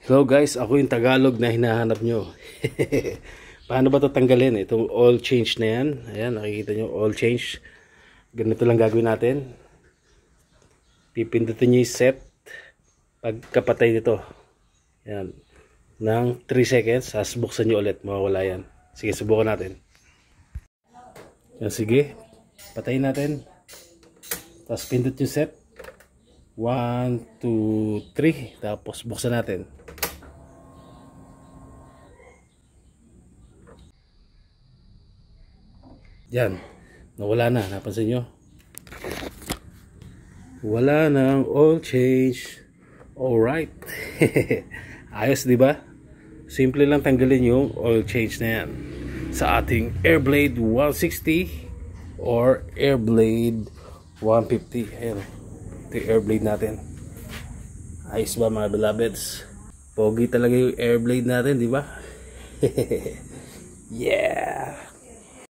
Hello guys, ako yung Tagalog na hinahanap nyo. Paano ba ito tanggalin? Itong oil change na yan. Ayan, nakikita nyo, oil change. Ganito lang gagawin natin. Pipindutin nyo yung set. Pagkapatay nito. Ayan. Nang 3 seconds, buksan nyo ulit. Mawawala yan. Sige, subukan natin. Ayan, sige. Patayin natin. Tapos pindot yung set. 1, 2, 3. Tapos buksan natin. Yan, nawala na, napansin nyo? Wala nang oil change. Alright. Ayos, diba? Simple lang tanggalin yung oil change na yan sa ating Airblade 160 or Airblade 150. Ayan, ito yung Airblade natin. Ayos ba mga beloveds? Pogi talaga yung Airblade natin, diba? Yeah.